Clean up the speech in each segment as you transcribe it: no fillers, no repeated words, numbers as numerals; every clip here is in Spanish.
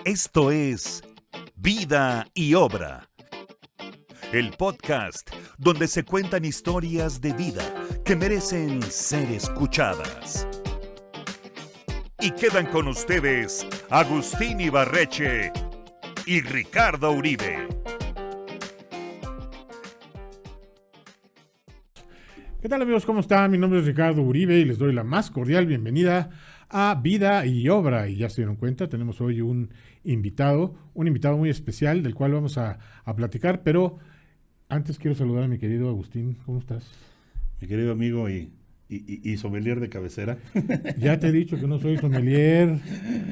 Esto es Vida y Obra, el podcast donde se cuentan historias de vida que merecen ser escuchadas. Y quedan con ustedes Agustín Ibarreche y Ricardo Uribe. ¿Qué tal, amigos? ¿Cómo están? Mi nombre es Ricardo Uribe y les doy la más cordial bienvenida a Vida y Obra. Y ya se dieron cuenta, tenemos hoy un invitado muy especial del cual vamos a platicar, pero antes quiero saludar a mi querido Agustín. ¿Cómo estás? Mi querido amigo y sommelier de cabecera. Ya te he dicho que no soy sommelier,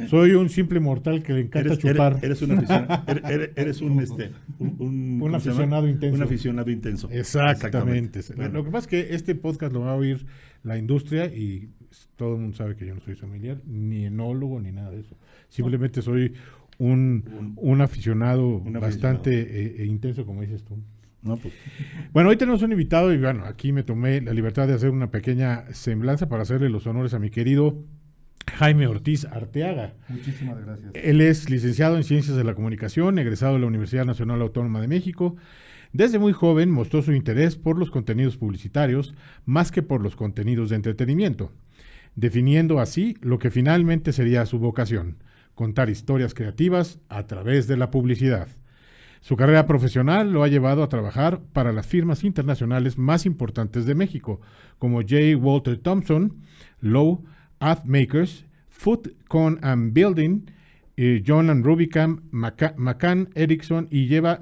soy un simple mortal que le encanta chupar. Eres un aficionado intenso. Un aficionado intenso. Exactamente. Bueno. Lo que pasa es que este podcast lo va a oír la industria y todo el mundo sabe que yo no soy sommelier, ni enólogo, ni nada de eso. Simplemente soy un aficionado bastante intenso, como dices tú. No, pues. Bueno, hoy tenemos un invitado y bueno, aquí me tomé la libertad de hacer una pequeña semblanza para hacerle los honores a mi querido Jaime Ortiz Arteaga. Muchísimas gracias. Él es licenciado en Ciencias de la Comunicación, egresado de la Universidad Nacional Autónoma de México. Desde muy joven mostró su interés por los contenidos publicitarios más que por los contenidos de entretenimiento, definiendo así lo que finalmente sería su vocación: contar historias creativas a través de la publicidad. Su carrera profesional lo ha llevado a trabajar para las firmas internacionales más importantes de México, como J. Walter Thompson, Lowe, Ad Makers, Food Con and Building, John & Rubicam, McCann Erickson, y lleva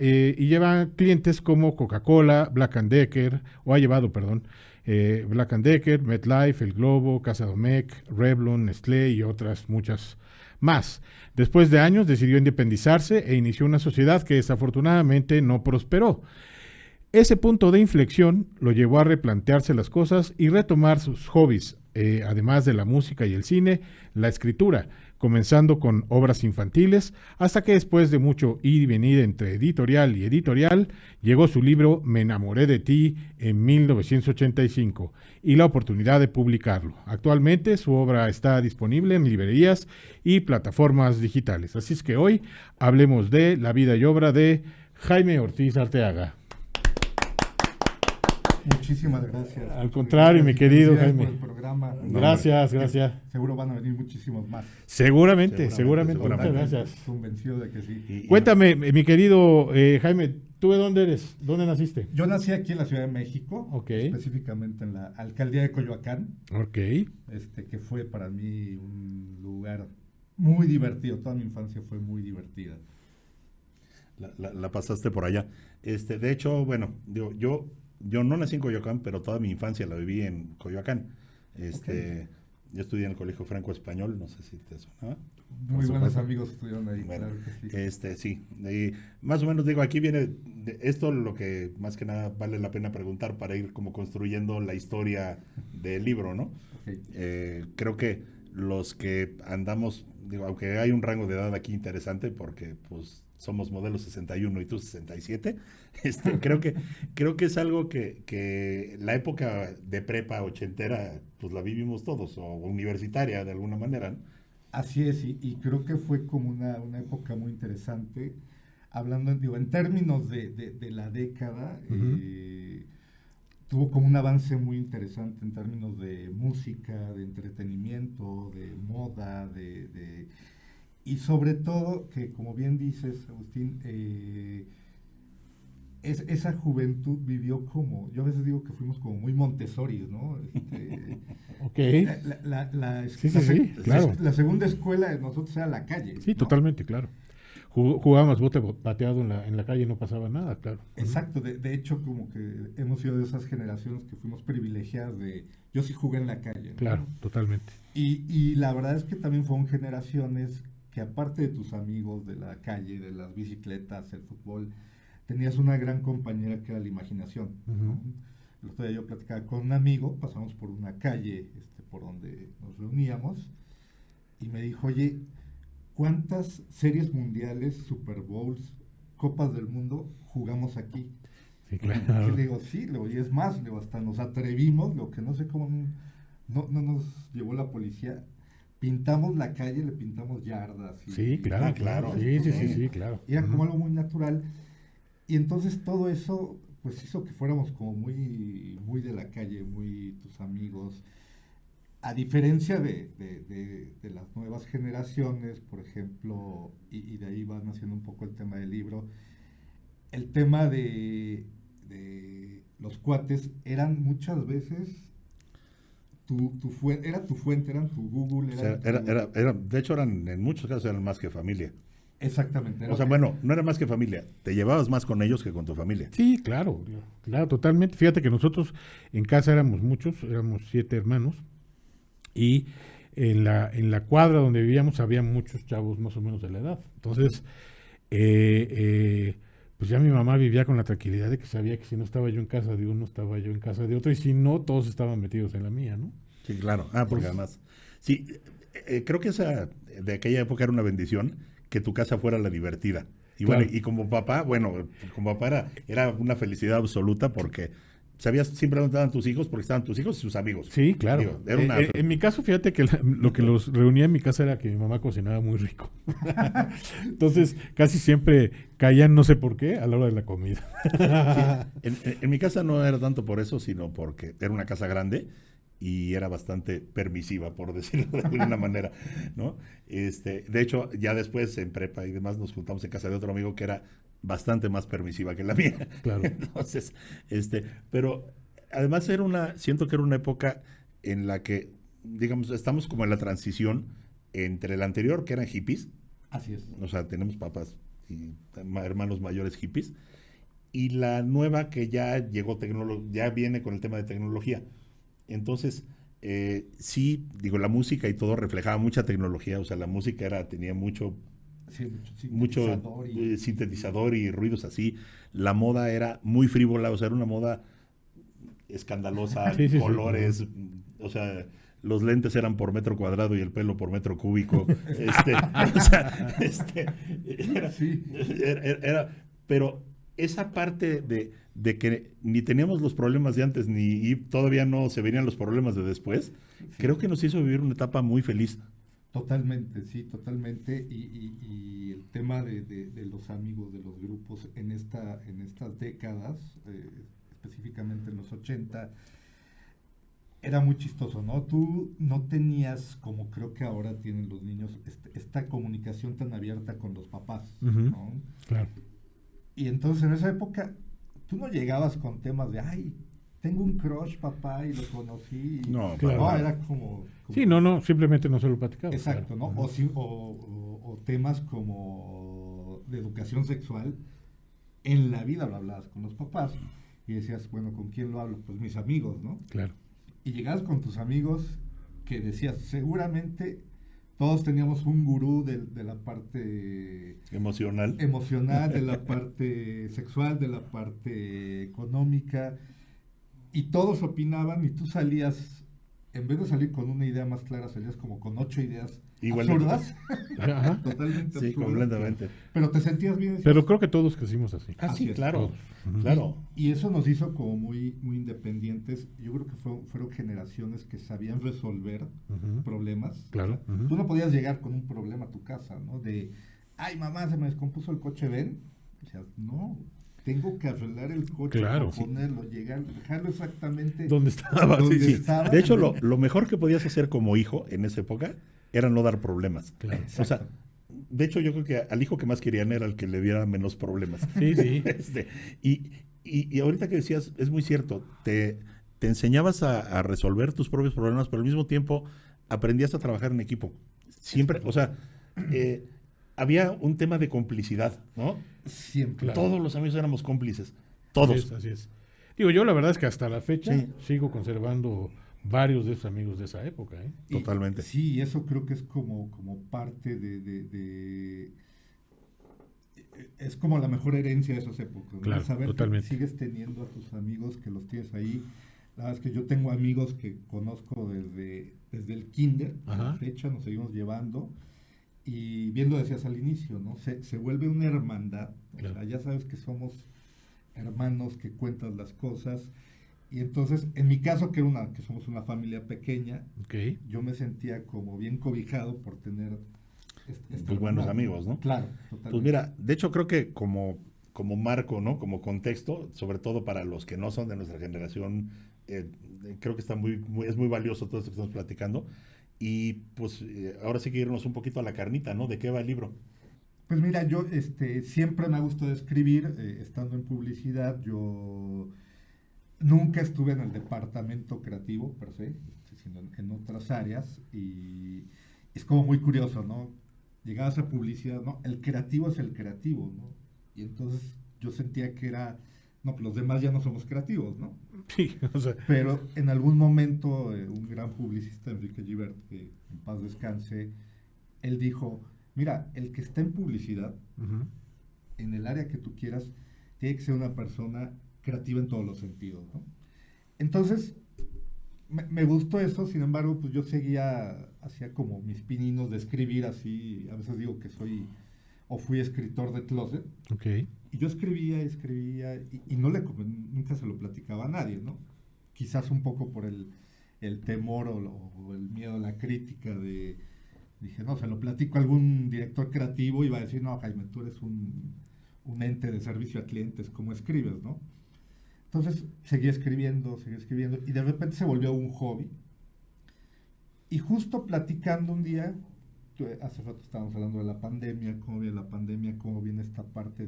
clientes como Coca-Cola, Black & Decker, Black & Decker, MetLife, El Globo, Casa Domecq, Revlon, Nestlé y otras muchas más. Después de años decidió independizarse e inició una sociedad que desafortunadamente no prosperó. Ese punto de inflexión lo llevó a replantearse las cosas y retomar sus hobbies, además de la música y el cine, la escritura, comenzando con obras infantiles, hasta que después de mucho ir y venir entre editorial y editorial, llegó su libro Me enamoré de ti en 1985 y la oportunidad de publicarlo. Actualmente su obra está disponible en librerías y plataformas digitales. Así es que hoy hablemos de la vida y obra de Jaime Ortiz Arteaga. Muchísimas gracias. Al contrario, mi querido Jaime. Por el programa. Gracias. Seguro van a venir muchísimos más. Seguramente. Muchas Seguramente. gracias. Convencido de que sí. Cuéntame, mi querido Jaime, ¿tú de dónde eres? ¿Dónde naciste? Yo nací aquí en la Ciudad de México, Okay. Específicamente en la alcaldía de Coyoacán, Okay. que fue para mí un lugar muy divertido. Toda mi infancia fue muy divertida. La pasaste por allá. De hecho, bueno, yo no nací en Coyoacán, pero toda mi infancia la viví en Coyoacán. Okay. Yo estudié en el Colegio Franco Español, no sé si te sonaba. Muy buenos amigos estudiaron ahí, bueno, claro que sí. Sí. Y más o menos aquí viene esto lo que más que nada vale la pena preguntar para ir como construyendo la historia del libro, ¿no? Okay. Creo que los que andamos, aunque hay un rango de edad aquí interesante porque pues somos modelo 61 y tú 67, creo que es algo que la época de prepa ochentera pues la vivimos todos, o universitaria de alguna manera, ¿no? Así es, y creo que fue como una época muy interesante, hablando en términos de la década. Uh-huh. Tuvo como un avance muy interesante en términos de música, de entretenimiento, de moda, y sobre todo, que como bien dices, Agustín, esa juventud vivió como, yo a veces digo que fuimos como muy Montessori, ¿no? Okay. Claro. La segunda escuela de nosotros era la calle. Sí, ¿no? Totalmente, claro. Jugábamos bote pateado en la calle y no pasaba nada, claro. Exacto, de hecho como que hemos sido de esas generaciones que fuimos privilegiadas yo sí jugué en la calle, ¿no? Claro, totalmente. Y la verdad es que también fueron generaciones que aparte de tus amigos de la calle, de las bicicletas, el fútbol, tenías una gran compañera que era la imaginación. Uh-huh. El otro día yo platicaba con un amigo, pasamos por una calle por donde nos reuníamos, y me dijo, oye, ¿cuántas series mundiales, Super Bowls, Copas del Mundo jugamos aquí? Sí, claro. Y le digo, sí, y es más, hasta nos atrevimos, lo que no sé cómo no nos llevó la policía, pintamos la calle, le pintamos yardas. Sí, claro, claro. Sí, claro. Era como algo muy natural. Y entonces todo eso, pues hizo que fuéramos como muy, muy de la calle, muy tus amigos. A diferencia de las nuevas generaciones, por ejemplo, y de ahí va naciendo un poco el tema del libro, el tema de los cuates eran muchas veces era tu fuente, eran tu Google. O sea, de hecho, en muchos casos eran más que familia. Exactamente. O sea, bueno, no era más que familia. Te llevabas más con ellos que con tu familia. Sí, claro, totalmente. Fíjate que nosotros en casa éramos muchos, éramos 7 hermanos, y en la cuadra donde vivíamos había muchos chavos más o menos de la edad. Entonces, pues ya mi mamá vivía con la tranquilidad de que sabía que si no estaba yo en casa de uno, estaba yo en casa de otro, y si no, todos estaban metidos en la mía, ¿no? Sí, claro. Porque además, sí, creo que esa de aquella época era una bendición que tu casa fuera la divertida. Y Claro. bueno, y como papá era una felicidad absoluta porque sabías siempre dónde estaban tus hijos porque estaban tus hijos y sus amigos. Sí, claro. Digo, era una En mi caso, fíjate que lo que los reunía en mi casa era que mi mamá cocinaba muy rico. Entonces, casi siempre caían, no sé por qué, a la hora de la comida. En mi casa no era tanto por eso, sino porque era una casa grande y era bastante permisiva, por decirlo de alguna manera, ¿no? De hecho, ya después en prepa y demás nos juntamos en casa de otro amigo que era bastante más permisiva que la mía. Claro. Entonces, pero además siento que era una época en la que, digamos, estamos como en la transición entre la anterior, que eran hippies, Así es. o sea, tenemos papás y hermanos mayores hippies, y la nueva que ya llegó ya viene con el tema de tecnología. Entonces, sí, digo, la música y todo reflejaba mucha tecnología, o sea, la música tenía mucho sintetizador y ruidos así. La moda era muy frívola, o sea, era una moda escandalosa, Sí. colores, o sea, los lentes eran por metro cuadrado y el pelo por metro cúbico. O sea, pero esa parte de que ni teníamos los problemas de antes y todavía no se venían los problemas de después, creo que nos hizo vivir una etapa muy feliz. Totalmente, sí, totalmente. Y el tema de los amigos, de los grupos en estas décadas, específicamente en los 80, era muy chistoso, ¿no? Tú no tenías, como creo que ahora tienen los niños, esta comunicación tan abierta con los papás, ¿no? Claro. Y entonces en esa época, tú no llegabas con temas de, ay, tengo un crush, papá, y lo conocí. No, claro. No, era como... Sí, no, simplemente no se lo platicaba. Exacto, claro. ¿no? O temas como de educación sexual, en la vida lo hablabas con los papás y decías, bueno, ¿con quién lo hablo? Pues mis amigos, ¿no? Claro. Y llegabas con tus amigos que decías, seguramente todos teníamos un gurú de la parte emocional, de la parte sexual, de la parte económica, y todos opinaban y tú salías, en vez de salir con una idea más clara, salías como con 8 ideas absurdas. Ajá. Totalmente sí, absurdas. completamente. Pero te sentías bien. Pero creo que todos crecimos así. Sí, es, claro, todos. claro. Y eso nos hizo como muy, muy independientes. Yo creo que fueron generaciones que sabían resolver problemas. Claro. O sea, tú no podías llegar con un problema a tu casa, ¿no? De, ay, mamá, se me descompuso el coche, ven. O sea, no, tengo que arreglar el coche, Claro, ponerlo, llegar, dejarlo exactamente ¿Dónde estaba? donde Sí. estaba. De hecho, lo mejor que podías hacer como hijo en esa época era no dar problemas. Claro. O sea, de hecho, yo creo que al hijo que más querían era el que le diera menos problemas. Sí. Y ahorita que decías, es muy cierto, te enseñabas a resolver tus propios problemas, pero al mismo tiempo aprendías a trabajar en equipo. Siempre, o sea, había un tema de complicidad, ¿no? Siempre. Claro. Todos los amigos éramos cómplices. Todos. Así es. Digo, yo la verdad es que hasta la fecha Sí. sigo conservando varios de esos amigos de esa época, ¿eh? Totalmente. Sí, eso creo que es como parte es como la mejor herencia de esas épocas, ¿no? Claro, Saber totalmente. que sigues teniendo a tus amigos, que los tienes ahí. La verdad es que yo tengo amigos que conozco desde el kinder, a la Ajá. fecha nos seguimos llevando, y bien lo decías al inicio, ¿no? Se vuelve una hermandad, Claro. o sea, ya sabes que somos hermanos, que cuentas las cosas, Y entonces, en mi caso, que somos una familia pequeña, Ok. yo me sentía como bien cobijado por tener Pues buenos hermano. amigos, ¿no? Claro, totalmente. Pues mira, de hecho creo que como marco, ¿no? Como contexto, sobre todo para los que no son de nuestra generación, creo que está es muy valioso todo esto que estamos platicando. Y pues ahora sí que irnos un poquito a la carnita, ¿no? ¿De qué va el libro? Pues mira, yo siempre me ha gustado escribir, estando en publicidad, yo nunca estuve en el departamento creativo, per se, sino en otras áreas, y es como muy curioso, ¿no? Llegabas a publicidad, ¿no? El creativo es el creativo, ¿no? Y entonces yo sentía que era, no, que los demás ya no somos creativos, ¿no? Sí, o sea, Pero en algún momento, un gran publicista, Enrique Gibert, que en paz descanse, él dijo, mira, el que está en publicidad, ujú. en el área que tú quieras, tiene que ser una persona creativa en todos los sentidos, ¿no? Entonces, me gustó eso, sin embargo, pues yo hacía como mis pininos de escribir así, a veces digo que soy o fui escritor de closet, Ok. y yo escribía, y no nunca se lo platicaba a nadie, ¿no? Quizás un poco por el temor o el miedo a la crítica dije, no, se lo platico a algún director creativo y va a decir, no, Jaime, tú eres un ente de servicio a clientes, ¿cómo escribes, no? Entonces seguí escribiendo, y de repente se volvió un hobby. Y justo platicando un día, hace rato estábamos hablando de la pandemia, cómo viene esta parte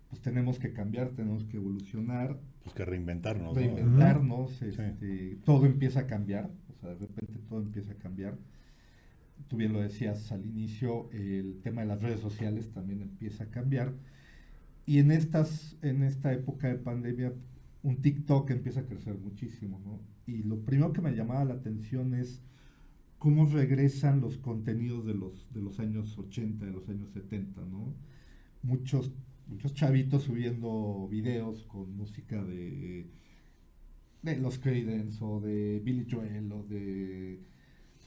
pues tenemos que cambiar, tenemos que evolucionar, Pues que reinventarnos, ¿no? reinventarnos, Sí. todo empieza a cambiar, o sea, de repente todo empieza a cambiar. Tú bien lo decías al inicio, el tema de las redes sociales también empieza a cambiar. Y en esta época de pandemia, un TikTok empieza a crecer muchísimo, ¿no? Y lo primero que me llamaba la atención es cómo regresan los contenidos de los años 80, de los años 70, ¿no? Muchos chavitos subiendo videos con música de los Creedence o de Billy Joel o de...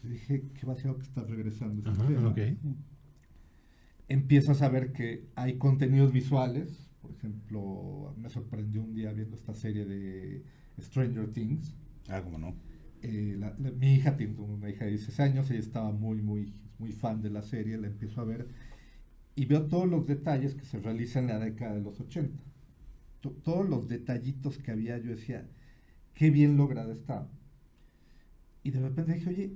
Dije, qué vacío que está regresando este Ajá, tema. ok. Empiezas a ver que hay contenidos visuales. Por ejemplo, me sorprendió un día viendo esta serie de Stranger Things. Ah, cómo no. Mi hija tiene una hija de 16 años, ella estaba muy fan de la serie, la empiezo a ver y veo todos los detalles que se realizan en la década de los 80. Todos los detallitos que había, yo decía, qué bien lograda está. Y de repente dije, oye,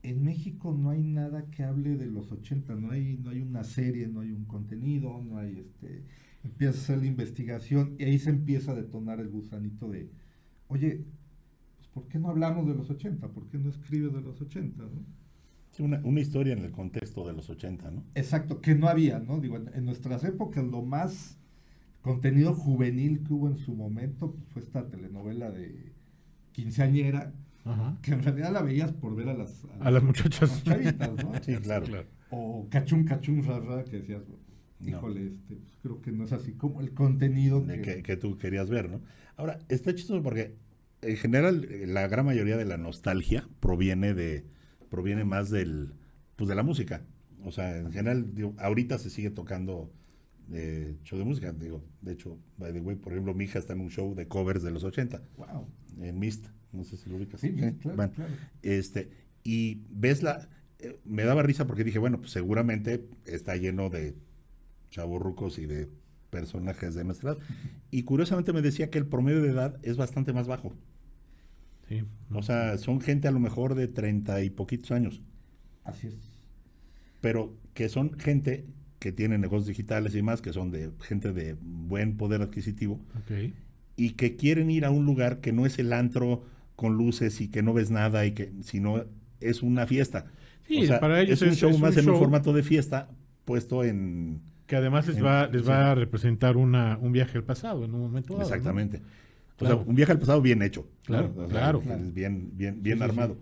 en México no hay nada que hable de los 80, no hay una serie, no hay un contenido, no hay empieza a hacer la investigación y ahí se empieza a detonar el gusanito de, oye, pues ¿por qué no hablamos de los 80? ¿Por qué no escribes de los 80, no? Sí, una historia en el contexto de los 80, ¿no? Exacto, que no había, ¿no? Digo, en nuestras épocas lo más contenido juvenil que hubo en su momento pues, fue esta telenovela de quinceañera, Ajá. que en realidad la veías por ver a las muchachas. chavitas, ¿no? Sí, claro. O cachún, rara, que decías, híjole, pues creo que no es así como el contenido Que tú querías ver, ¿no? Ahora, está chistoso porque en general la gran mayoría de la nostalgia proviene más pues de la música. O sea, en general, digo, ahorita se sigue tocando show de música. Digo, de hecho, by the way, por ejemplo, mi hija está en un show de covers de los 80, Wow. en Mist, no sé si lo ubicas. Sí, claro, Bueno, claro. y ves me daba risa porque dije, bueno, pues seguramente está lleno de chavorrucos y de personajes de nuestra edad. Y curiosamente me decía que el promedio de edad es bastante más bajo. Sí. O sea, son gente a lo mejor de 30 y poquitos años, Así es. pero que son gente que tiene negocios digitales y más, que son de gente de buen poder adquisitivo Ok. y que quieren ir a un lugar que no es el antro con luces y que no ves nada y que sino es una fiesta. Sí, O sea, para ellos es un show más en un show formato de fiesta puesto en... que además les va a representar un viaje al pasado en un momento dado, ¿no? Exactamente. Claro. O sea, un viaje al pasado bien hecho. Claro, ¿no? O sea, claro. es bien Sí, sí, armado.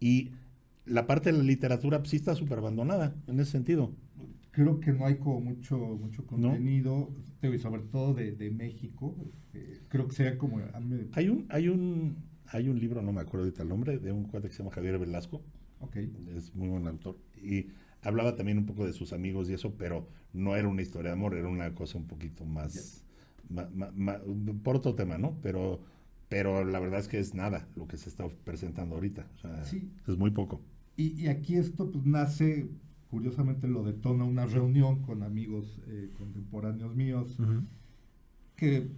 Y la parte de la literatura pues, sí está súper abandonada en ese sentido. Creo que no hay como mucho contenido, y sobre todo de México. Creo que sería como... Hay un libro, no me acuerdo ahorita el nombre, de un cuate que se llama Javier Velasco. Ok. Es muy buen autor. Y hablaba también un poco de sus amigos y eso, pero no era una historia de amor, era una cosa un poquito más por otro tema, ¿no? Pero la verdad es que es nada lo que se está presentando ahorita. O sea, Sí. es muy poco. Y aquí esto pues nace, curiosamente lo detona una reunión con amigos contemporáneos míos, que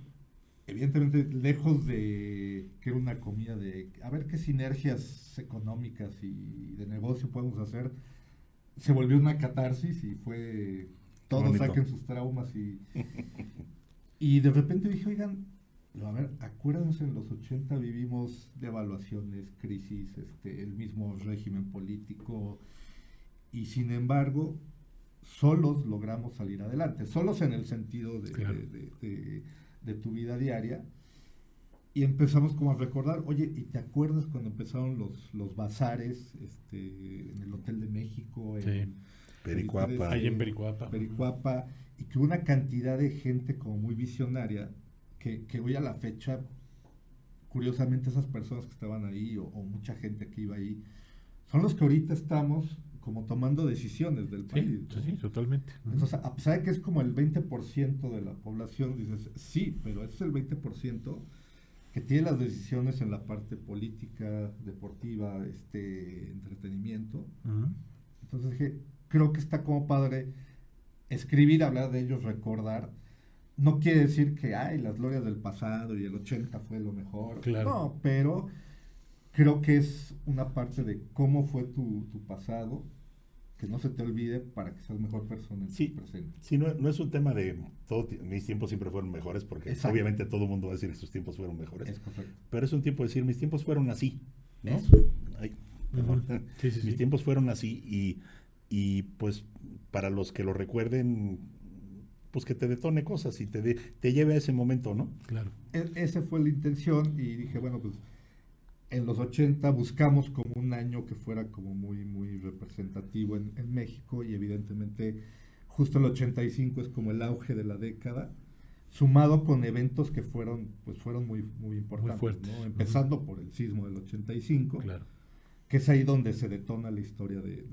evidentemente lejos de que era una comida de a ver qué sinergias económicas y de negocio podemos hacer, se volvió una catarsis y fue todos Bonito. saquen sus traumas y de repente dije, oigan, a ver, acuérdense, en los 80 vivimos devaluaciones, crisis, el mismo régimen político, y sin embargo, solos logramos salir adelante, solos en el sentido Claro. de tu vida diaria, y empezamos como a recordar, oye, ¿y te acuerdas cuando empezaron los bazares en el Hotel de México, Sí. Pericuapa. Ahí en Pericuapa. Pericuapa, y que una cantidad de gente como muy visionaria, que hoy a la fecha, curiosamente esas personas que estaban ahí, o mucha gente que iba ahí, son los que ahorita estamos como tomando decisiones del Sí, país, ¿no? sí, totalmente. Entonces, a pesar de que es como el 20% de la población, dices, sí, pero ese es el 20% que tiene las decisiones en la parte política, deportiva, entretenimiento. Ujú. Entonces dije, creo que está como padre escribir, hablar de ellos, recordar. No quiere decir que, ay, las glorias del pasado y el 80 fue lo mejor. Claro. No, pero creo que es una parte de cómo fue tu pasado, que no se te olvide para que seas mejor persona en Sí. tu presente. Sí, no es un tema de mis tiempos siempre fueron mejores, porque Exacto. obviamente todo el mundo va a decir que sus tiempos fueron mejores. Es correcto. Pero es un tiempo de decir, mis tiempos fueron así, ¿no? Eso. Ay, perdón. Ujú. Sí, sí, Mis sí. tiempos fueron así y pues para los que lo recuerden, pues que te detone cosas y te lleve a ese momento, ¿no? Claro. Esa fue la intención y dije, bueno, pues en los 80 buscamos como un año que fuera como muy, muy representativo en México, y evidentemente justo el 85 es como el auge de la década, sumado con eventos que fueron muy, muy importantes, fuertes. ¿no? Empezando por el sismo del 85, Claro. que es ahí donde se detona la historia de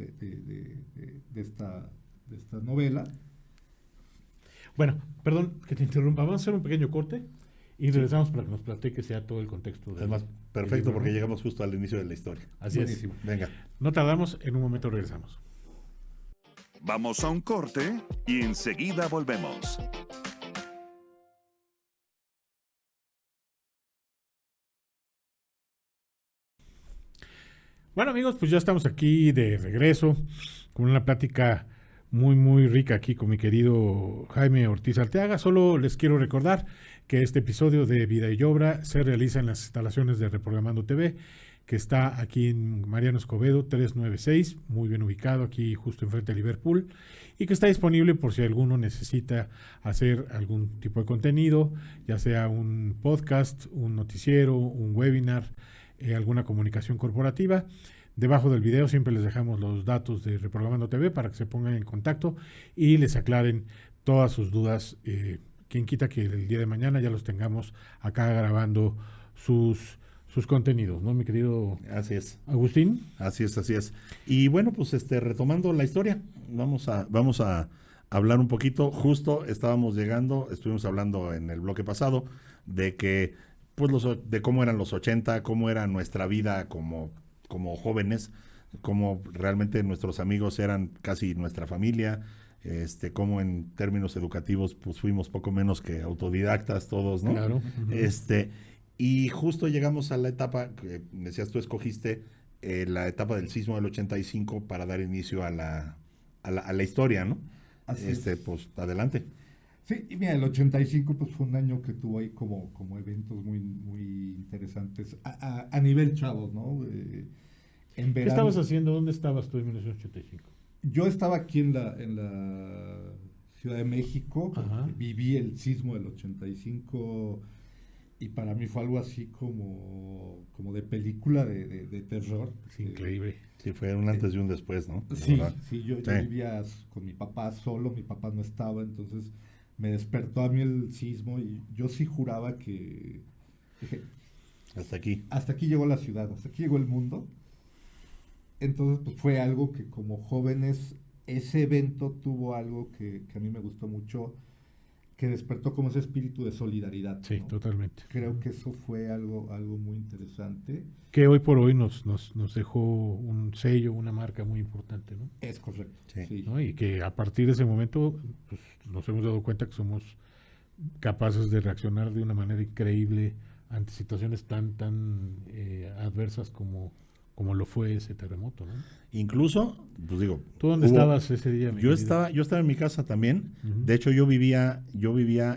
esta novela. Bueno, perdón que te interrumpa. Vamos a hacer un pequeño corte y regresamos para que nos platiques ya todo el contexto. Además, perfecto, porque llegamos justo al inicio de la historia. Así Buenísimo. Venga. es. No tardamos, en un momento regresamos. Vamos a un corte y enseguida volvemos. Bueno, amigos, pues ya estamos aquí de regreso con una plática muy, muy rica aquí con mi querido Jaime Ortiz Arteaga. Solo les quiero recordar que este episodio de Vida y Obra se realiza en las instalaciones de Reprogramando TV, que está aquí en Mariano Escobedo 396, muy bien ubicado aquí justo enfrente de Liverpool, y que está disponible por si alguno necesita hacer algún tipo de contenido, ya sea un podcast, un noticiero, un webinar, alguna comunicación corporativa. Debajo del video siempre les dejamos los datos de Reprogramando TV para que se pongan en contacto y les aclaren todas sus dudas. Quien quita que el día de mañana ya los tengamos acá grabando sus contenidos, ¿no, mi querido Así es. Agustín? Así es, así es. Y bueno, pues retomando la historia, vamos a hablar un poquito. Justo estuvimos hablando en el bloque pasado de que, pues, de cómo eran los 80, cómo era nuestra vida como jóvenes, cómo realmente nuestros amigos eran casi nuestra familia, cómo en términos educativos, pues fuimos poco menos que autodidactas todos, ¿no? Claro. Ujú. Y justo llegamos a la etapa que decías tú, escogiste la etapa del sismo del 85 para dar inicio a la historia, ¿no? Así es. Pues adelante. Sí, y mira, el 85 pues fue un año que tuvo ahí como eventos muy, muy interesantes a nivel chavos, ¿no? En ¿Qué verano, estabas haciendo? ¿Dónde estabas tú en 1985? yo estaba aquí en la Ciudad de México, Ajá. viví el sismo del 85 y para mí fue algo así como de película de terror. Es increíble. Sí, fue un antes y un después, ¿no? Sí, ¿Verdad? sí, yo Sí. vivía con mi papá solo, mi papá no estaba, entonces me despertó a mí el sismo y yo sí juraba que dije, Hasta aquí. hasta aquí llegó la ciudad, hasta aquí llegó el mundo. Entonces, pues fue algo que como jóvenes, ese evento tuvo algo que a mí me gustó mucho, que despertó como ese espíritu de solidaridad. Sí, ¿no? totalmente. Creo que eso fue algo muy interesante. Que hoy por hoy nos dejó un sello, una marca muy importante, ¿no? Es correcto. Sí. Sí. ¿No? Y que a partir de ese momento pues, nos hemos dado cuenta que somos capaces de reaccionar de una manera increíble ante situaciones tan adversas como lo fue ese terremoto, ¿no? Incluso, pues digo, ¿Tú dónde estabas ese día? mi yo querido? estaba en mi casa también. Ujú. De hecho, yo vivía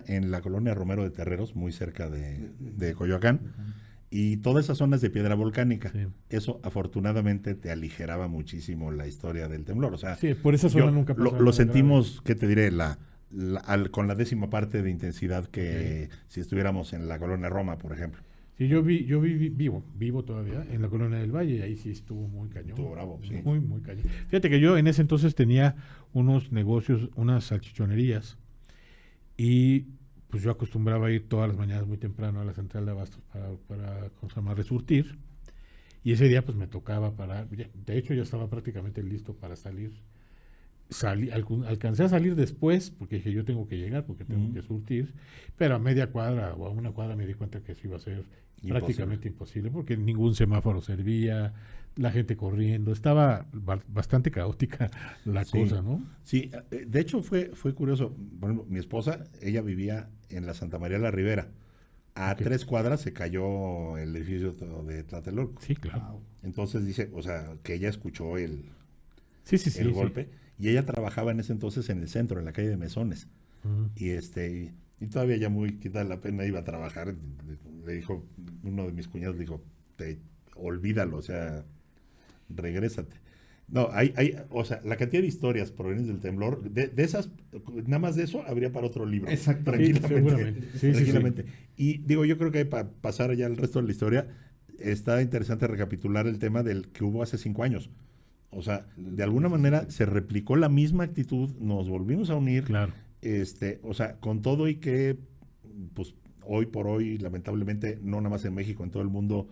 en la colonia Romero de Terreros, muy cerca de Coyoacán, y toda esa zona es de piedra volcánica. Sí. Eso afortunadamente te aligeraba muchísimo la historia del temblor. O sea, Sí, por esa zona nunca pasó lo nada sentimos, ¿qué te diré? Con la 10ª parte de intensidad que si estuviéramos en la colonia Roma, por ejemplo. Sí, yo vivo todavía en la Colonia del Valle y ahí sí estuvo muy cañón. Estuvo bravo, sí. Muy cañón. Fíjate que yo en ese entonces tenía unos negocios, unas salchichonerías y pues yo acostumbraba a ir todas las mañanas muy temprano a la central de abastos para ¿cómo se llama? Resurtir. Y ese día pues me tocaba parar. De hecho ya estaba prácticamente listo para salir. Alcancé a salir después porque dije yo tengo que llegar porque tengo que surtir, pero a media cuadra o a una cuadra me di cuenta que eso iba a ser prácticamente imposible porque ningún semáforo servía, la gente corriendo, estaba bastante caótica la cosa, ¿no? Sí, de hecho fue curioso. Por ejemplo, mi esposa, ella vivía en la Santa María la Ribera. A 3 cuadras se cayó el edificio de Tlatelolco. Sí, claro. Wow. Entonces dice, o sea, que ella escuchó el Sí. golpe. Y ella trabajaba en ese entonces en el centro, en la calle de Mesones. Ujú. Y todavía ya muy quita la pena iba a trabajar. Le dijo, uno de mis cuñados le dijo, olvídalo, o sea, regrésate. No, o sea, la cantidad de historias provenientes del temblor, de esas, nada más de eso habría para otro libro. Exacto. Seguramente. Sí. Tranquilamente. Y digo, yo creo que para pasar ya al resto de la historia, está interesante recapitular el tema del que hubo hace 5 años. O sea, de alguna manera se replicó la misma actitud, nos volvimos a unir. Claro. O sea, con todo y que, pues, hoy por hoy, lamentablemente, no nada más en México, en todo el mundo,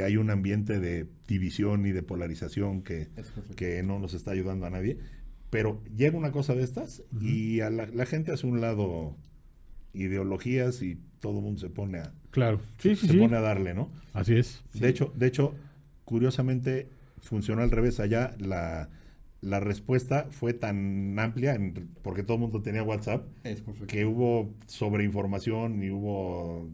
hay un ambiente de división y de polarización que no nos está ayudando a nadie. Pero llega una cosa de estas y a la gente hace un lado ideologías y todo el mundo se pone a Claro. se Sí. pone a darle, ¿no? Así es. De hecho, curiosamente funcionó al revés. Allá la respuesta fue tan amplia, porque todo el mundo tenía WhatsApp, Es correcto. que hubo sobreinformación y hubo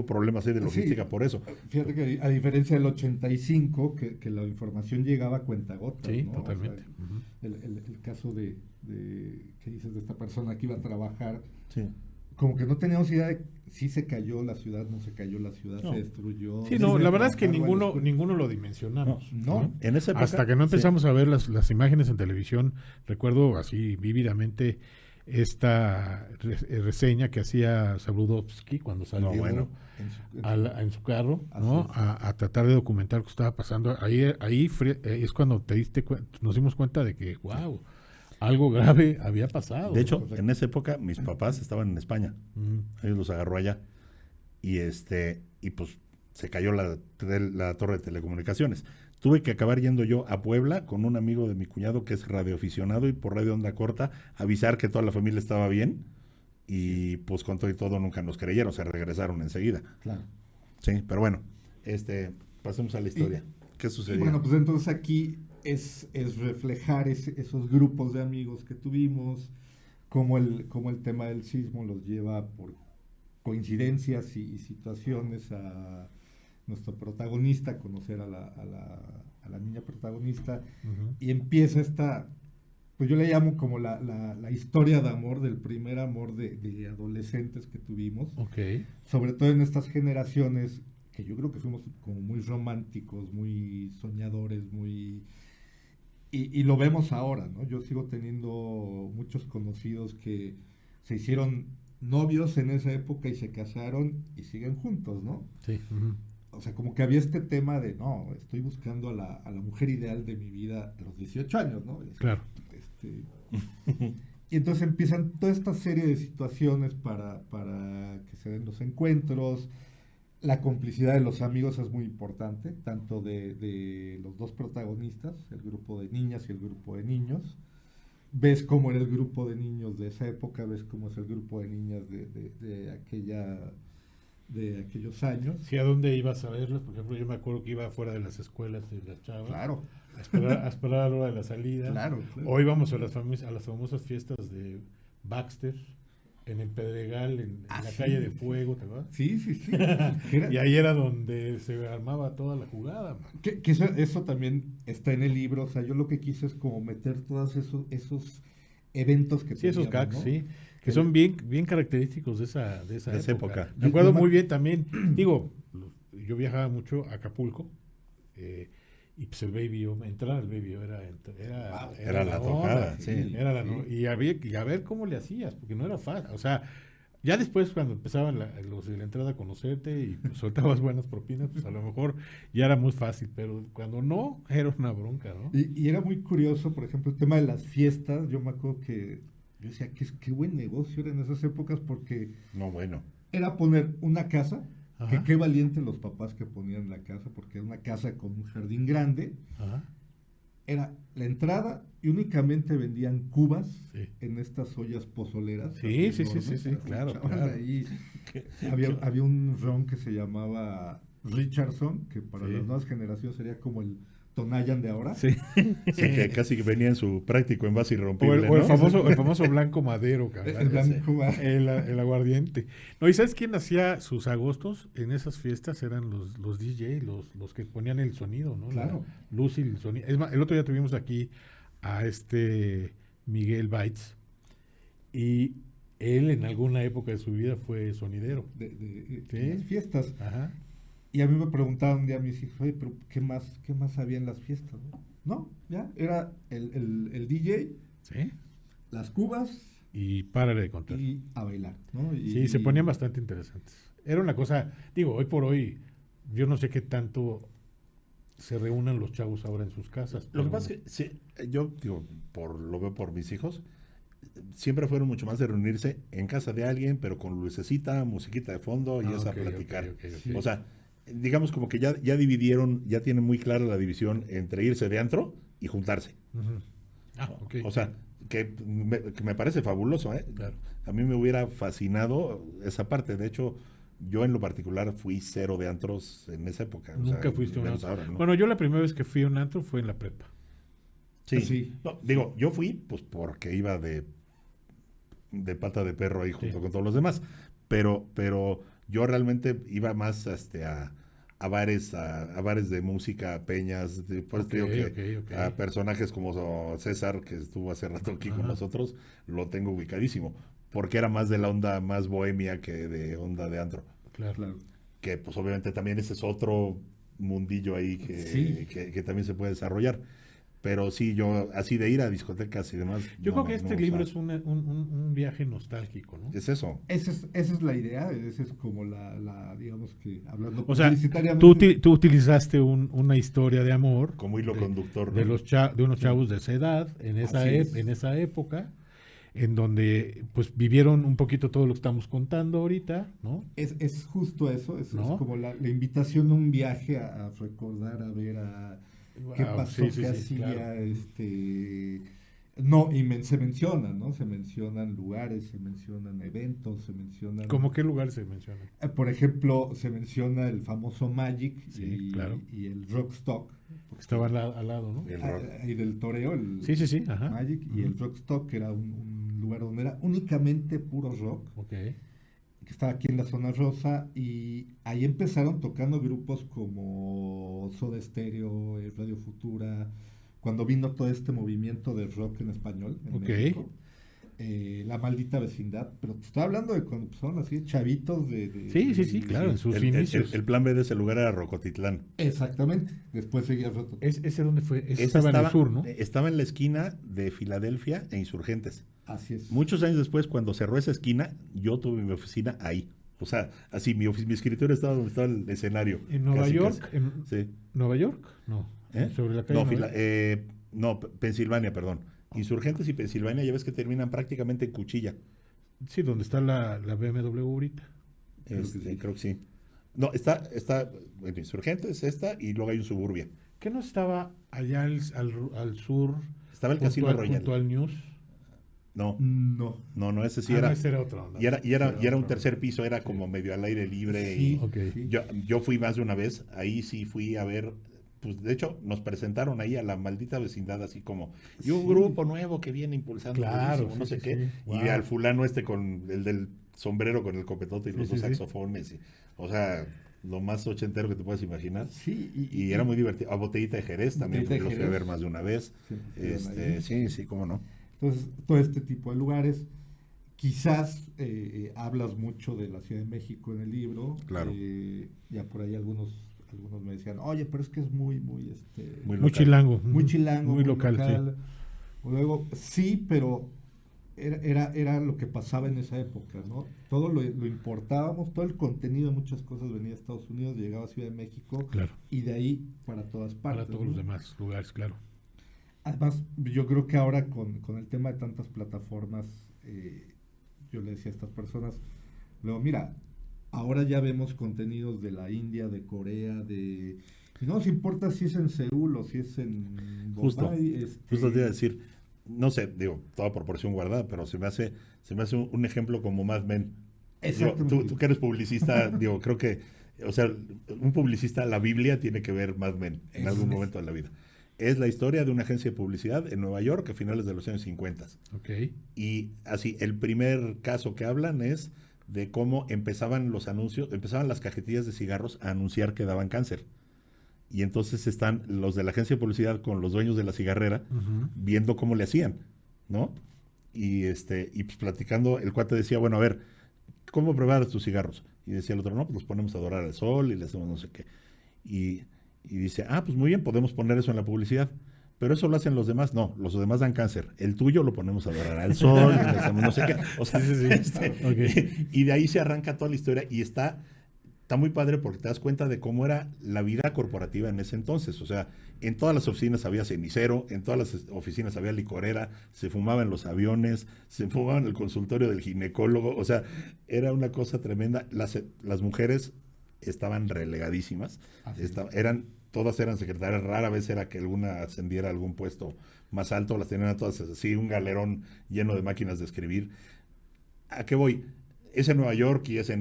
problemas ahí de logística por eso. Fíjate que a diferencia del 85, que la información llegaba a cuentagotas, Sí, ¿no? totalmente. O sea, el caso de que dices de esta persona que iba a trabajar, Sí. como que no teníamos idea de si se cayó la ciudad, no se cayó la ciudad, No. se destruyó. Sí, no, Sí, la verdad es que trabajar, bueno, ninguno lo dimensionamos. No. En esa época, Hasta que no empezamos a ver las imágenes en televisión, recuerdo así vívidamente esta reseña que hacía Sabludovsky cuando salió en su carro, ¿no? A tratar de documentar lo que estaba pasando. Ahí es cuando nos dimos cuenta de que, wow, algo grave había pasado. De hecho, ¿no? en esa época mis papás estaban en España. Ellos los agarró allá. Y pues se cayó la torre de telecomunicaciones. Tuve que acabar yendo yo a Puebla con un amigo de mi cuñado que es radioaficionado y por radio onda corta avisar que toda la familia estaba bien. Y pues con todo y todo nunca nos creyeron, se regresaron enseguida. Claro. Sí, pero bueno, pasemos a la historia. ¿Qué Y sucedió? bueno, pues entonces aquí es reflejar esos grupos de amigos que tuvimos, cómo el tema del sismo los lleva por coincidencias y situaciones a nuestro protagonista, a conocer a la niña protagonista, y empieza pues yo le llamo como la historia de amor, del primer amor de adolescentes que tuvimos, sobre todo en estas generaciones que yo creo que fuimos como muy románticos, muy soñadores, y lo vemos ahora, ¿no? Yo sigo teniendo muchos conocidos que se hicieron novios en esa época y se casaron y siguen juntos, ¿no? Sí. O sea, como que había este tema de, no, estoy buscando a la mujer ideal de mi vida a los 18 años, ¿no? Claro. Y entonces empiezan toda esta serie de situaciones para que se den los encuentros. La complicidad de los amigos es muy importante, tanto de los dos protagonistas, el grupo de niñas y el grupo de niños. ves cómo era el grupo de niños de esa época, ves cómo es el grupo de niñas de aquellos años. Sí, ¿a dónde ibas a verlos? Por ejemplo, yo me acuerdo que iba fuera de las escuelas de las chavas. Claro, A esperar a la hora de la salida. claro. O íbamos a las famosas fiestas de Baxter, en el Pedregal, en la Sí. calle de Fuego, ¿te acuerdas? Sí. Era- Y ahí era donde se armaba toda la jugada, man. que eso también está en el libro, o sea, yo lo que quise es como meter todos esos eventos que Sí, esos teníamos, gags, ¿no? sí, que son bien característicos de esa De esa época. época. Me acuerdo Yo me- muy bien también, digo, yo viajaba mucho a Acapulco, y pues el Baby O, entrar al Baby O Era la tocada, onda, sí. Era la Sí. y a ver cómo le hacías, porque no era fácil, o sea, ya después cuando empezaban los de la entrada a conocerte y pues, soltabas buenas propinas, pues a lo mejor ya era muy fácil, pero cuando no, era una bronca, ¿no? Y era muy curioso, por ejemplo, el tema de las fiestas, yo me acuerdo que yo decía, qué buen negocio era en esas épocas, porque No, bueno. era poner una casa, que Ajá. qué valientes los papás que ponían la casa, porque era una casa con un jardín grande, Ajá. era la entrada y únicamente vendían cubas Sí. en estas ollas pozoleras. Sí, así sí, sí, enormes, sí, claro, echaban claro. ahí. Había un ron que se llamaba Richardson, que para Sí. las nuevas generaciones sería como el Tonayan de ahora. Sí. Sí, que casi que venía en su práctico envase O irrompible, el ¿no? famoso blanco madero, cabrón. El blanco, El aguardiente. No, ¿y sabes quién hacía sus agostos en esas fiestas? Eran los DJ, los que ponían el sonido, ¿no? Claro. La luz y el sonido. Es más, el otro día tuvimos aquí a Miguel Baitz, y él en alguna época de su vida fue sonidero. de Sí. las fiestas. Ajá. Y a mí me preguntaban un día mis hijos, oye, pero qué más había en las fiestas? No, ya, era el DJ, Sí. las cubas Y párale de contar. y a bailar, ¿no? Sí, se ponían bastante interesantes. Era una cosa, digo, hoy por hoy, yo no sé qué tanto se reúnan los chavos ahora en sus casas. Lo que pero- pasa es que sí, yo digo, lo veo por mis hijos, siempre fueron mucho más de reunirse en casa de alguien, pero con lucecita, musiquita de fondo y Ah, es a ok, platicar. ok, ok. O sea, digamos como que ya dividieron, ya tienen muy clara la división entre irse de antro y juntarse. Ujú. Ah, ok. O sea, que me parece fabuloso, ¿eh? Claro. A mí me hubiera fascinado esa parte. De hecho, yo en lo particular fui cero de antros en esa época. o Nunca sea, fuiste a un menos antro. ahora, ¿no? Bueno, yo la primera vez que fui a un antro fue en la prepa. Sí. Sí. No, digo, yo fui pues porque iba de pata de perro ahí junto Sí. con todos los demás. Pero yo realmente iba más a bares, a bares de música, peñas, por eso te digo que Ok. a personajes como César, que estuvo hace rato aquí con Ajá. nosotros, lo tengo ubicadísimo. Porque era más de la onda más bohemia que de onda de antro. Claro. Claro. Que pues obviamente también ese es otro mundillo ahí Sí. que también se puede desarrollar. Pero sí, yo así de ir a discotecas y demás. Yo no creo que me- este no, libro o sea, es un viaje nostálgico, ¿no? es eso. Esa es la idea, esa es como la digamos que hablando O sea, publicitariamente. tú utilizaste una historia de amor Como hilo de- conductor. de ¿no? de unos chavos de esa edad, Así es. en esa época, en donde pues vivieron un poquito todo lo que estamos contando ahorita, ¿no? Es justo eso, es ¿No? como la invitación a un viaje a recordar, a ver qué Wow, pasó, sí, sí, qué sí, hacía, claro. no, se mencionan, ¿no? Se mencionan lugares, se mencionan eventos, se mencionan... ¿Cómo qué lugar se menciona? Por ejemplo, se menciona el famoso Magic Sí, claro. y el Rockstock. Estaba al lado, ¿no? El rock. Y del toreo, el Sí, ajá. Magic y el Rockstock, que era un lugar donde era únicamente puro rock, Ok. que estaba aquí en la zona rosa, y ahí empezaron tocando grupos como Soda Stereo, Radio Futura, cuando vino todo este movimiento de rock en español en Ok. México. La Maldita Vecindad, pero te estoy hablando de cuando empezaron así chavitos Sí, claro, en sus inicios. El plan B de ese lugar era Rocotitlán. Exactamente, después seguía roto. ¿Ese dónde fue? Ese Ese estaba en el sur, ¿no? Estaba en la esquina de Filadelfia e Insurgentes. Así es. Muchos años después, cuando cerró esa esquina, yo tuve mi oficina ahí. O sea, así, mi escritorio estaba donde estaba el escenario. ¿En Nueva Casi, York? casi. ¿En Sí. Nueva York? No. ¿Eh? Sobre la calle. No, Nueva York. no, Pensilvania, perdón. Insurgentes y Pensilvania, ya ves que terminan prácticamente en cuchilla. Sí, donde está la BMW ahorita. Creo que sí. No, bueno, Insurgentes, esta, y luego hay un Suburbia. ¿Qué no estaba allá al sur? Estaba el Casino Royal. Junto al News. No, No. no, ese sí Ah, era. no, ese era otra onda. Y era un Otro. tercer piso, era como medio al aire libre. Sí, Y ok. sí. yo fui más de una vez, ahí sí fui a ver, pues de hecho nos presentaron ahí a la maldita vecindad así como, y un Sí. grupo nuevo que viene impulsando, Claro, buenísimo, no sí, sé sí, qué, sí. y Wow. al fulano con el del sombrero con el copetote y Sí, los sí, dos sí. saxofones, o sea, lo más ochentero que te puedes imaginar. Sí, Y era muy divertido. A Botellita de Jerez también Botellita de los fui a ver Jerez. más de una vez. Siempre estuvieron ahí. Sí, cómo no. Entonces, todo este tipo de lugares. Quizás hablas mucho de la Ciudad de México en el libro. Claro. Ya por ahí algunos me decían, oye, pero es que es muy Muy Muy local. chilango. muy Ujú. chilango, Muy local, Luego, sí, pero era lo que pasaba en esa época, ¿no? Todo lo importábamos, todo el contenido de muchas cosas venía de Estados Unidos, llegaba a Ciudad de México sí. Claro. y de ahí para todas partes. Para todos ¿no? los demás lugares, claro. Además, yo creo que ahora con el tema de tantas plataformas, yo le decía a estas personas, luego, mira, ahora ya vemos contenidos de la India, de Corea, y no nos importa si es en Seúl o si es en Justo. Bombay. Justo te iba a decir, no sé, digo, toda proporción guardada, pero se me hace un ejemplo como Mad Men. Digo, Exactamente. tú que eres publicista, digo, creo que, o sea, un publicista, la Biblia tiene que ver Mad Men en algún momento de la vida. Es la historia de una agencia de publicidad en Nueva York a finales de los años 50. Ok. Y así, el primer caso que hablan es de cómo empezaban los anuncios, empezaban las cajetillas de cigarros a anunciar que daban cáncer. Y entonces están los de la agencia de publicidad con los dueños de la cigarrera Ujú. viendo cómo le hacían, ¿no? Y pues platicando, el cuate decía, bueno, a ver, ¿cómo preparas tus cigarros? Y decía el otro, no, pues los ponemos a dorar al sol y le hacemos no sé qué. Y dice, pues muy bien, podemos poner eso en la publicidad. Pero eso lo hacen los demás. No, los demás dan cáncer. El tuyo lo ponemos a dorar al sol y le hacemos no sé qué. O sea, Ok. y de ahí se arranca toda la historia y está muy padre porque te das cuenta de cómo era la vida corporativa en ese entonces. O sea, en todas las oficinas había cenicero, en todas las oficinas había licorera, se fumaba en los aviones, se fumaba en el consultorio del ginecólogo. O sea, era una cosa tremenda. Las mujeres estaban relegadísimas. Así es. Todas eran secretarias, rara vez era que alguna ascendiera a algún puesto más alto, las tenían a todas así, un galerón lleno de máquinas de escribir. ¿A qué voy? Es en Nueva York y es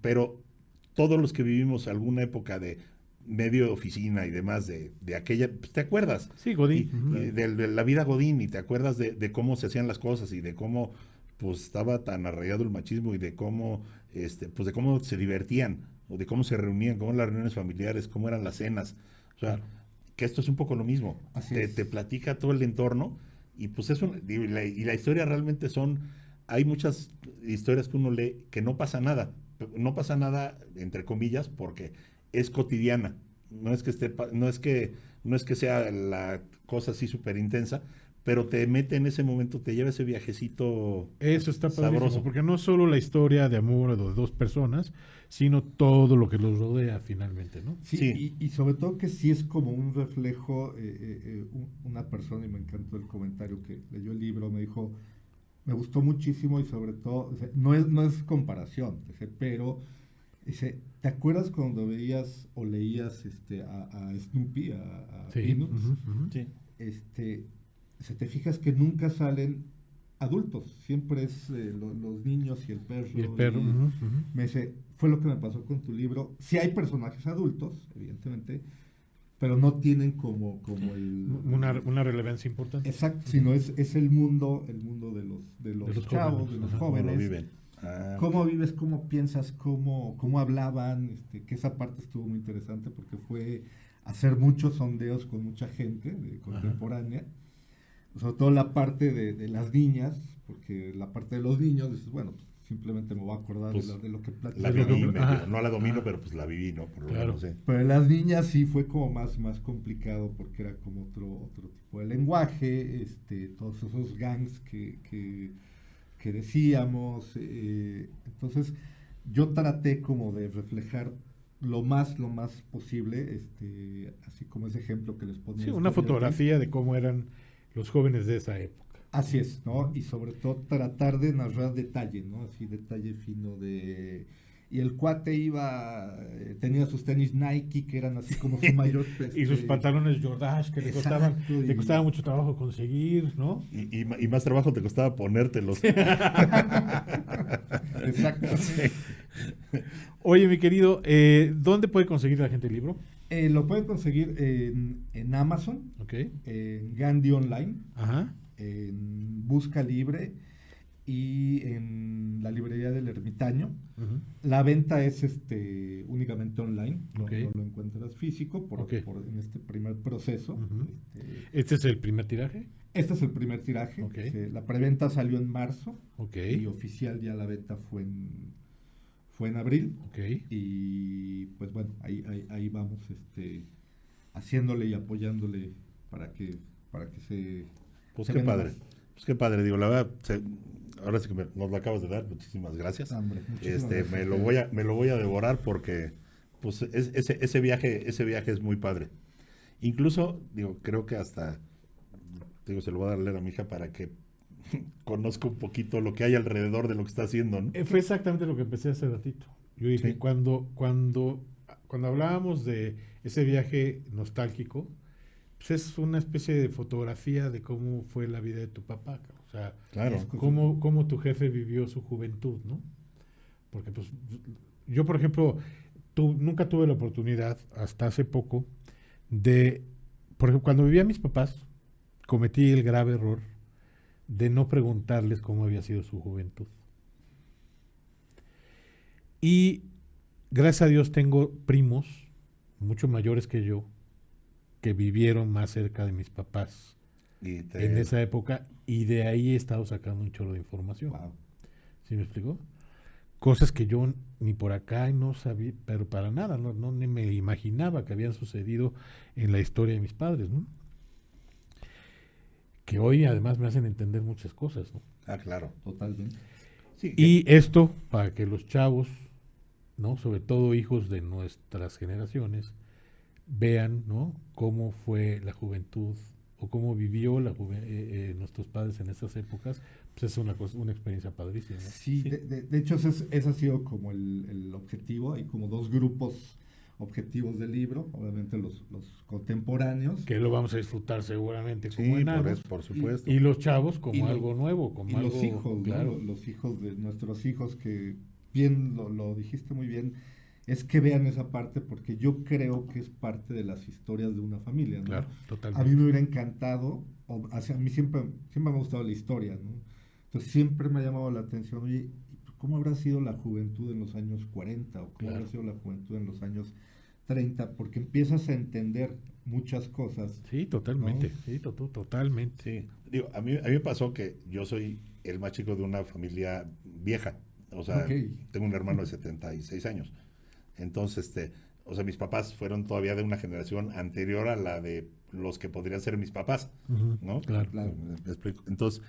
pero todos los que vivimos alguna época de medio de oficina y demás de aquella, pues, ¿te acuerdas? Sí, Godín. Y de la vida Godín, y te acuerdas de cómo se hacían las cosas y de cómo pues estaba tan arraigado el machismo y de cómo pues de cómo se divertían o de cómo se reunían, cómo eran las reuniones familiares, cómo eran las cenas. O sea, que esto es un poco lo mismo. Así Te, es. te platica todo el entorno y pues y la historia realmente hay muchas historias que uno lee que no pasa nada entre comillas porque es cotidiana. No es que sea la cosa así súper intensa, pero te mete en ese momento, te lleva ese viajecito Eso está padrísimo, sabroso. porque no solo la historia de amor de dos personas, sino todo lo que los rodea finalmente, ¿no? Sí, Sí. Y sobre todo que sí es como un reflejo, una persona, y me encantó el comentario que leyó el libro, me dijo, me gustó muchísimo y sobre todo, o sea, no es comparación, dice, pero dice, ¿te acuerdas cuando veías o leías a Snoopy, a Sí. Peanuts? Ujú, ujú. Sí. Se te fijas que nunca salen adultos, siempre es los niños y el perro. Y el perro. Ujú, ujú. Me dice, fue lo que me pasó con tu libro. Sí hay personajes adultos, evidentemente, pero no tienen como Una relevancia importante. exacto, sino es el mundo de los los chavos, jóvenes, de los ajá. ¿Cómo jóvenes. lo viven? ¿Cómo vives? ¿Cómo piensas? ¿Cómo hablaban? Que esa parte estuvo muy interesante porque fue hacer muchos sondeos con mucha gente contemporánea. Sobre todo la parte de las niñas, porque la parte de los niños, dices, bueno, pues, simplemente me voy a acordar Pues, de lo que La platicaba. viví Ajá. medio. No la domino, Ajá. pero pues la viví, ¿no? Por lo Claro. menos, sí. Pero las niñas sí fue como más complicado porque era como otro tipo de lenguaje, todos esos gangs que decíamos. Entonces, yo traté como de reflejar lo más posible, así como ese ejemplo que les ponía. Sí, una fotografía de cómo eran los jóvenes de esa época. Así es, ¿no? Y sobre todo tratar de narrar detalle, ¿no? Así detalle fino de y el cuate tenía sus tenis Nike, que eran así como su mayor... Y sus pantalones Jordache, que Exacto, le costaba mucho trabajo conseguir, ¿no? Y más trabajo te costaba ponértelos. Exactamente. Oye, mi querido, ¿dónde puede conseguir la gente el libro? Lo pueden conseguir en Amazon, Ok. en Gandhi Online, Ajá. en Busca Libre y en la librería del Ermitaño. Ujú. La venta es únicamente online, Ok. no lo encuentras físico Ok. en este primer proceso. Ujú. ¿Este es el primer tiraje? Este es el primer tiraje. Ok. La preventa salió en marzo Ok. y oficial ya la venta fue en abril. Ok. Y pues bueno, ahí vamos haciéndole y apoyándole para que se... Pues se qué venda padre. más. Pues qué padre, digo, la verdad, ahora sí que nos lo acabas de dar, muchísimas gracias. Hombre, muchísimas gracias. Me lo voy a devorar porque pues ese viaje es muy padre. Incluso, digo, creo que hasta, digo, se lo voy a dar a leer a mi hija para que conozca un poquito lo que hay alrededor de lo que está haciendo, ¿no? Fue exactamente lo que empecé hace ratito. Yo dije, Sí. cuando hablábamos de ese viaje nostálgico, pues es una especie de fotografía de cómo fue la vida de tu papá, cabrón. O sea, Claro. cómo tu jefe vivió su juventud, ¿no? Porque pues yo, por ejemplo, nunca tuve la oportunidad, hasta hace poco, por ejemplo, cuando vivía mis papás, cometí el grave error de no preguntarles cómo había sido su juventud. Y gracias a Dios tengo primos mucho mayores que yo que vivieron más cerca de mis papás Y en esa época y de ahí he estado sacando un chorro de información. Wow. ¿Sí me explicó? Cosas que yo ni por acá no sabía, pero para nada, no ni me imaginaba que habían sucedido en la historia de mis padres, ¿no? Que hoy además me hacen entender muchas cosas, ¿no? claro. Totalmente. Sí, Y esto para que los chavos, ¿no? Sobre todo hijos de nuestras generaciones, vean, ¿no? Cómo fue la juventud o cómo vivió nuestros padres en estas épocas, pues es una experiencia padrísima, ¿no? Sí, Sí. de hecho ese ha sido como el objetivo. Hay como dos grupos objetivos del libro, obviamente los contemporáneos. Que lo vamos a disfrutar seguramente sí, como enanos, por supuesto. y los chavos como Y lo- algo nuevo, como Y algo los hijos, ¿no? claro. Los hijos de nuestros hijos, que bien lo dijiste muy bien, es que vean esa parte, porque yo creo que es parte de las historias de una familia, ¿no? Claro, A totalmente. mí me hubiera encantado, a mí siempre me ha gustado la historia, ¿no? Entonces siempre me ha llamado la atención, oye, ¿cómo habrá sido la juventud en los años 40? ¿O cómo Claro. habrá sido la juventud en los años 30? Porque empiezas a entender muchas cosas. Sí, totalmente, ¿no? sí, totalmente. Sí, digo, a mí me pasó que yo soy el más chico de una familia vieja. O sea, Ok. tengo un hermano de 76 años. Entonces, o sea, mis papás fueron todavía de una generación anterior a la de los que podrían ser mis papás, Ujú, ¿no? claro. Claro. Me explico. Entonces,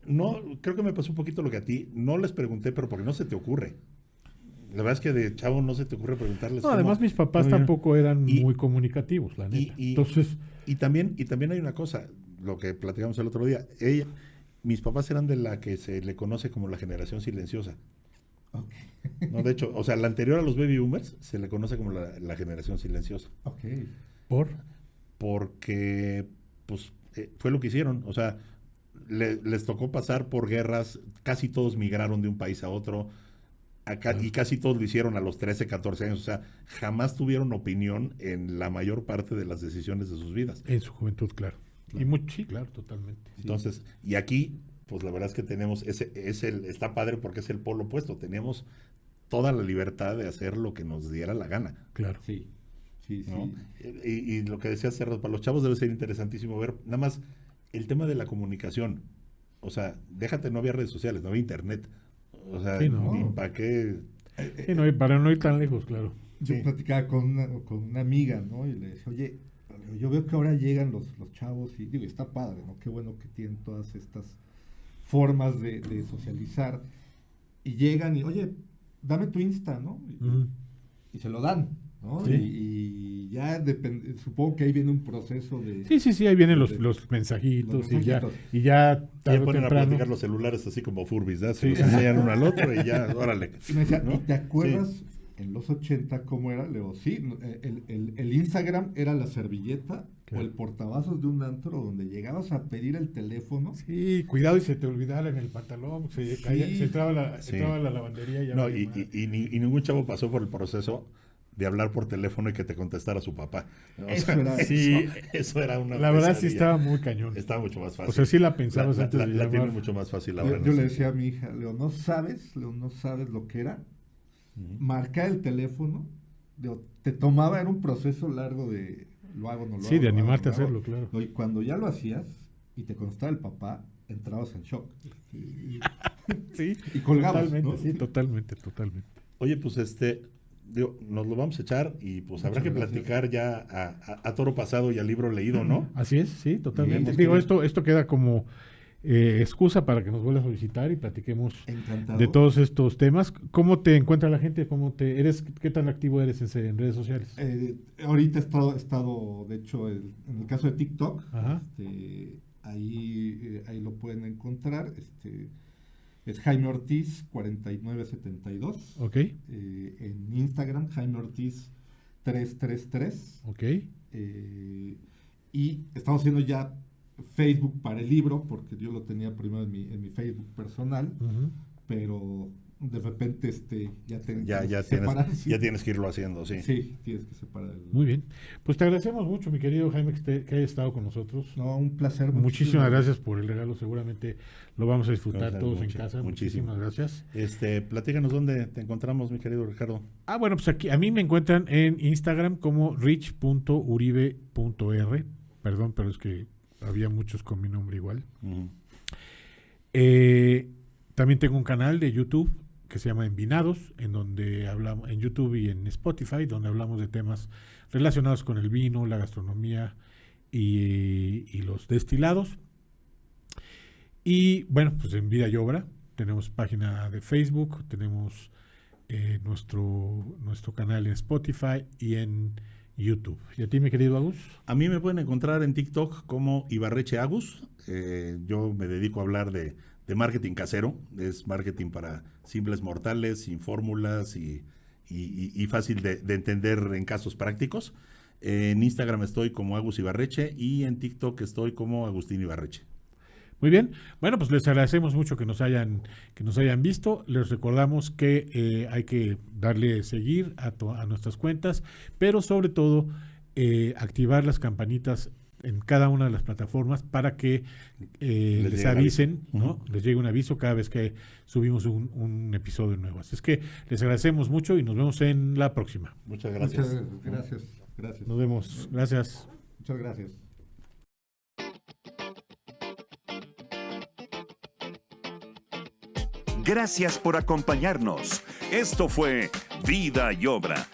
no, creo que me pasó un poquito lo que a ti. No les pregunté, pero porque no se te ocurre. La verdad es que de chavo no se te ocurre preguntarles. No, además mis papás cómo- tampoco eran Y- muy comunicativos, la neta. Entonces, Y también hay una cosa, lo que platicamos el otro día. Mis papás eran de la que se le conoce como la generación silenciosa. Ok. No, de hecho, o sea, la anterior a los baby boomers se le conoce como la generación silenciosa. Ok. ¿por? Porque, pues, fue lo que hicieron. O sea, les tocó pasar por guerras, casi todos migraron de un país a otro, y casi todos lo hicieron a los 13, 14 años. O sea, jamás tuvieron opinión en la mayor parte de las decisiones de sus vidas. En su juventud, claro. Y sí, claro, totalmente. Entonces, y aquí, pues la verdad es que tenemos, está padre porque es el polo opuesto. Tenemos toda la libertad de hacer lo que nos diera la gana. Claro. Sí, sí, ¿no? sí. Y lo que decía hace rato, para los chavos debe ser interesantísimo ver nada más el tema de la comunicación. O sea, déjate, no había redes sociales, no había internet. O sea, Sí, no. ni para qué. Sí, no, y para no ir tan lejos, claro. Yo Sí. platicaba con una amiga, ¿no? Y le decía, oye, yo veo que ahora llegan los chavos y digo, está padre, ¿no? Qué bueno que tienen todas estas formas de socializar. Y llegan y, oye, dame tu Insta, ¿no? Ujú. Y se lo dan. ¿no? Sí. Y ya supongo que ahí viene un proceso de... Sí, ahí vienen de- los mensajitos, los mensajitos. y ya Ya tarde o ponen a temprano. platicar los celulares así como Furbis, ¿verdad? Se Sí. los enseñan uno al otro y ya, órale. Y me decía, ¿no? ¿y te acuerdas Sí. en los 80 cómo era? Le digo, sí, el Instagram era la servilleta Claro. o el portavasos de un antro donde llegabas a pedir el teléfono. Sí, cuidado y se te olvidara en el pantalón, se entraba Sí. entraba a la lavandería. Ya No, valía y madre. ningún chavo pasó por el proceso de hablar por teléfono y que te contestara su papá. ¿no? O Eso sea, era- Sí. eso era una La verdad sí pesadilla. estaba muy cañón. Estaba mucho más fácil. O sea, sí la pensabas antes de la llamar. tiene mucho más fácil ahora. Yo le decía a mi hija, Leo, no sabes lo que era marcar el teléfono. Digo, te tomaba, era un proceso largo de lo hago, no lo Sí, hago. de lo hago, animarte no a lo hago. hacerlo, claro. Y cuando ya lo hacías y te contestaba el papá, entrabas en shock. Sí, Y colgabas, totalmente, ¿no? sí, totalmente. Oye, pues digo, nos lo vamos a echar y pues habrá Muchas que gracias. platicar ya a toro pasado y a libro leído, ¿no? Así es, sí, totalmente. Bien, Digo, bien. esto queda como excusa para que nos vuelvas a visitar y platiquemos Encantado. de todos estos temas. ¿Cómo te encuentra la gente? ¿Qué tan activo eres en redes sociales? Ahorita he estado, de hecho, en el caso de TikTok, Ajá. ahí lo pueden encontrar. Es Jaime Ortiz 4972. Ok, En Instagram, Jaime Ortiz 333. ok. Y estamos haciendo ya Facebook para el libro, porque yo lo tenía primero en mi Facebook personal, Ujú. pero de repente ya tengo Ya, que separar, ya tienes que irlo haciendo, sí. Sí, tienes que separar Muy bien. Pues te agradecemos mucho, mi querido Jaime, que hayas estado con nosotros. No, un placer. Muchísimas gracias por el regalo. Seguramente lo vamos a disfrutar Gracias, todos en mucho- casa. muchísimo. Muchísimas gracias. Platícanos dónde te encontramos, mi querido Ricardo. Bueno, pues aquí a mí me encuentran en Instagram como rich.uribe.r. Perdón, pero es que había muchos con mi nombre igual. Ujú. También tengo un canal de YouTube que se llama Envinados, en donde hablamos, en YouTube y en Spotify, donde hablamos de temas relacionados con el vino, la gastronomía y los destilados. Y bueno, pues en Vida y Obra tenemos página de Facebook, tenemos nuestro canal en Spotify y en YouTube. ¿Y a ti, mi querido Agus? A mí me pueden encontrar en TikTok como Ibarreche Agus. Yo me dedico a hablar de marketing casero. Es marketing para simples mortales, sin fórmulas y fácil de entender en casos prácticos. En Instagram estoy como Agus Ibarreche y en TikTok estoy como Agustín Ibarreche. Muy bien. Bueno, pues les agradecemos mucho que nos hayan visto. Les recordamos que hay que darle seguir a nuestras cuentas, pero sobre todo activar las campanitas en cada una de las plataformas para que les llegue avisen, aviso. ¿no? Les llegue un aviso cada vez que subimos un episodio nuevo. Así es que les agradecemos mucho y nos vemos en la próxima. Muchas gracias. Muchas gracias. Nos vemos. Gracias. Muchas gracias. Gracias por acompañarnos. Esto fue Vida y Obra,